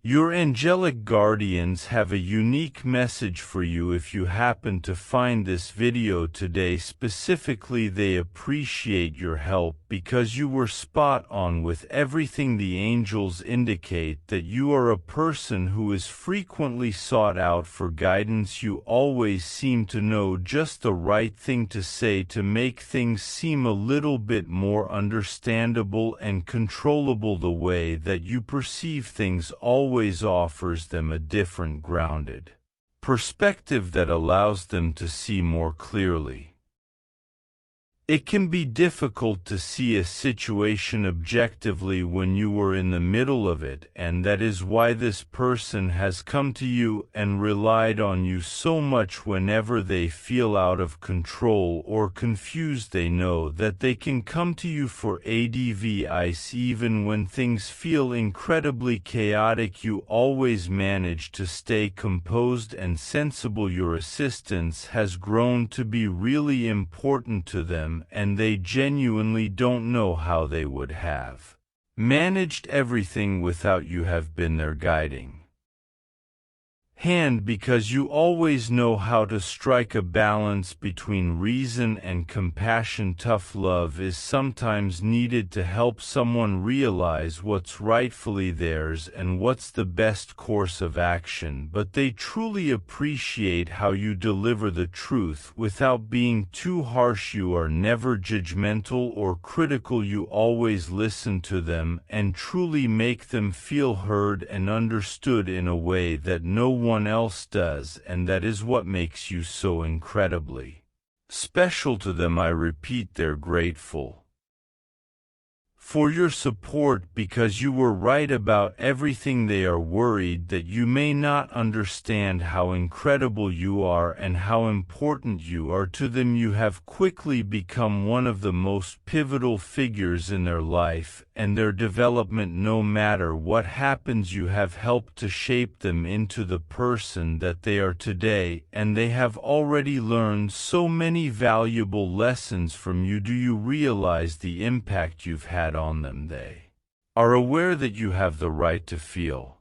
Your angelic guardians have a unique message for you if you happen to find this video today. Specifically, they appreciate your help because you were spot on with everything. The angels indicate that you are a person who is frequently sought out for guidance. You always seem to know just the right thing to say to make things seem a little bit more understandable and controllable. The way that you perceive things always offers them a different, grounded perspective that allows them to see more clearly. It can be difficult to see a situation objectively when you are in the middle of it, and that is why this person has come to you and relied on you so much. Whenever they feel out of control or confused, they know that they can come to you for advice. Even when things feel incredibly chaotic, you always manage to stay composed and sensible. Your assistance has grown to be really important to them, and they genuinely don't know how they would have managed everything without you. Have been their guiding hand because you always know how to strike a balance between reason and compassion. Tough love is sometimes needed to help someone realize what's rightfully theirs and what's the best course of action, but they truly appreciate how you deliver the truth without being too harsh. You are never judgmental or critical. You always listen to them and truly make them feel heard and understood in a way that no one else does, and that is what makes you so incredibly special to them. I repeat, they're grateful for your support because you were right about everything. They are worried that you may not understand how incredible you are and how important you are to them. You have quickly become one of the most pivotal figures in their life and their development. No matter what happens, you have helped to shape them into the person that they are today, and they have already learned so many valuable lessons from you. Do you realize the impact you've had on them? They are aware that you have the right to feel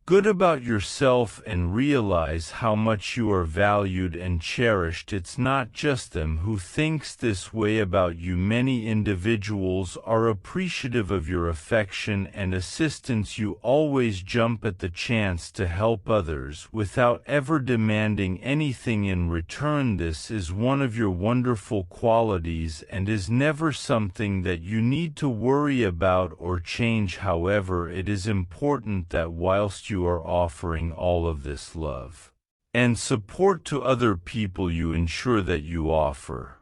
good about yourself and realize how much you are valued and cherished. It's not just them who thinks this way about you. Many individuals are appreciative of your affection and assistance. You always jump at the chance to help others without ever demanding anything in return. This is one of your wonderful qualities and is never something that you need to worry about or change. However, it is important that whilst you are offering all of this love and support to other people, you ensure that you offer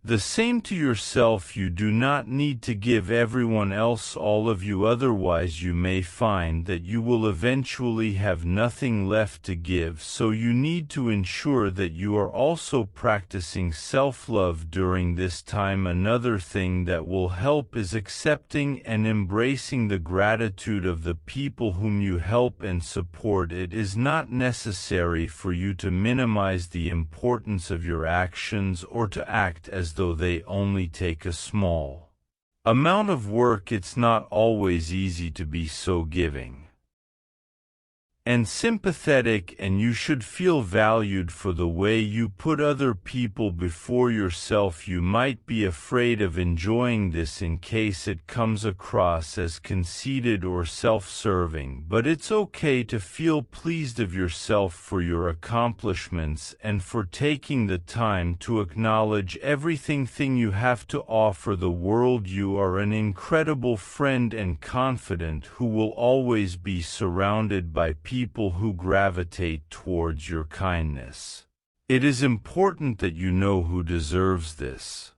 the same to yourself. You do not need to give everyone else all of you, otherwise you may find that you will eventually have nothing left to give. So you need to ensure that you are also practicing self-love during this time. Another thing that will help is accepting and embracing the gratitude of the people whom you help and support. It is not necessary for you to minimize the importance of your actions or to act as though they only take a small amount of work. It's not always easy to be so giving and sympathetic, and you should feel valued for the way you put other people before yourself. You might be afraid of enjoying this in case it comes across as conceited or self-serving, but it's okay to feel pleased of yourself for your accomplishments and for taking the time to acknowledge everything you have to offer the world. You are an incredible friend and confidant who will always be surrounded by people who gravitate towards your kindness. It is important that you know who deserves this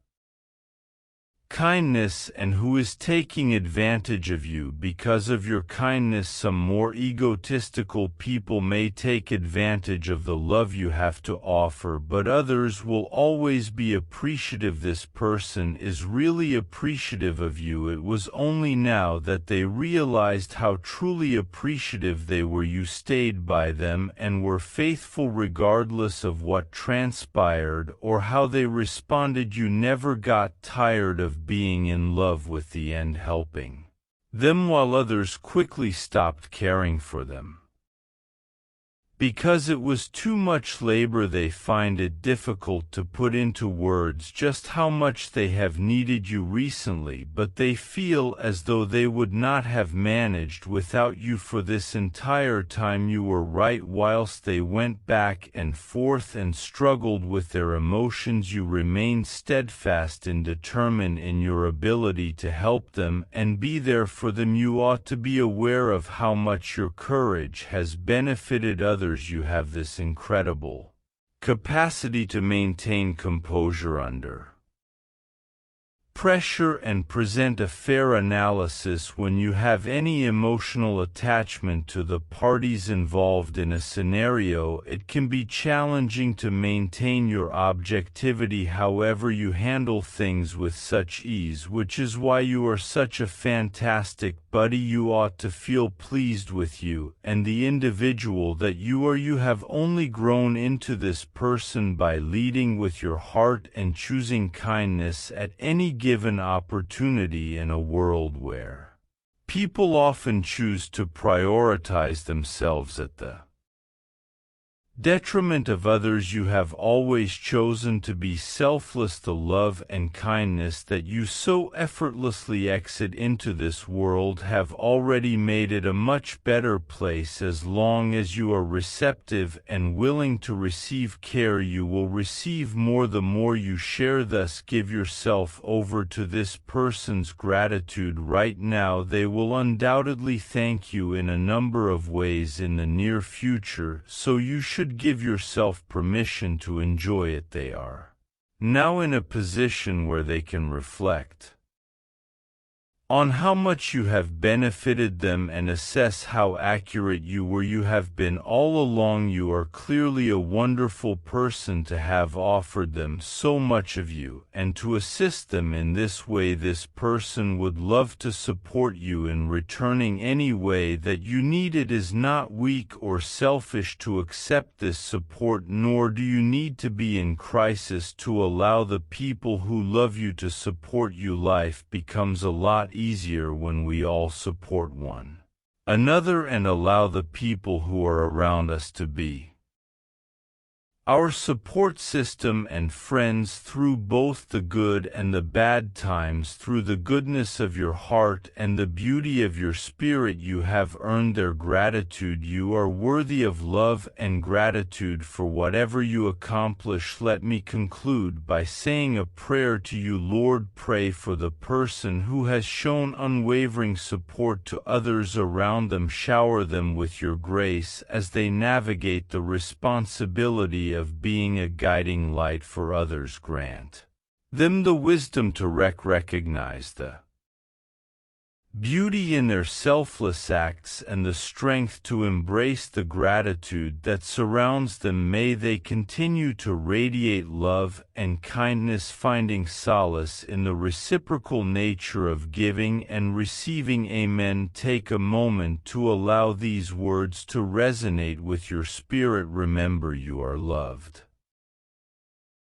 kindness and who is taking advantage of you because of your kindness. Some more egotistical people may take advantage of the love you have to offer, but others will always be appreciative. This person is really appreciative of you. It was only now that they realized how truly appreciative they were. You stayed by them and were faithful regardless of what transpired or how they responded. You never got tired of being in love with the end helping them while others quickly stopped caring for them. Because it was too much labor, they find it difficult to put into words just how much they have needed you recently, but they feel as though they would not have managed without you for this entire time you were right. Whilst they went back and forth and struggled with their emotions, you remained steadfast and determined in your ability to help them and be there for them. You ought to be aware of how much your courage has benefited others. You have this incredible capacity to maintain composure under pressure and present a fair analysis when you have any emotional attachment to the parties involved in a scenario. It can be challenging to maintain your objectivity, however you handle things with such ease, which is why you are such a fantastic buddy. You ought to feel pleased with you and the individual that you are. You have only grown into this person by leading with your heart and choosing kindness at any given opportunity. In a world where people often choose to prioritize themselves at the detriment of others, you have always chosen to be selfless. The love and kindness that you so effortlessly exit into this world have already made it a much better place. As long as you are receptive and willing to receive care, you will receive more the more you share. Thus give yourself over to this person's gratitude right now. They will undoubtedly thank you in a number of ways in the near future, so you should give yourself permission to enjoy it. They are now in a position where they can reflect on how much you have benefited them and assess how accurate you were. You have been all along. You are clearly a wonderful person to have offered them so much of you and to assist them in this way. This person would love to support you in returning any way that you need. It is not weak or selfish to accept this support, nor do you need to be in crisis to allow the people who love you to support you. Life becomes a lot easier when we all support one another and allow the people who are around us to be our support system and friends through both the good and the bad times. Through the goodness of your heart and the beauty of your spirit, you have earned their gratitude. You are worthy of love and gratitude for whatever you accomplish. Let me conclude by saying a prayer to you. Lord, pray for the person who has shown unwavering support to others around them. Shower them with your grace as they navigate the responsibility of being a guiding light for others. Grant them the wisdom to recognize the beauty in their selfless acts and the strength to embrace the gratitude that surrounds them. May they continue to radiate love and kindness, finding solace in the reciprocal nature of giving and receiving. Amen. Take a moment to allow these words to resonate with your spirit. Remember, you are loved.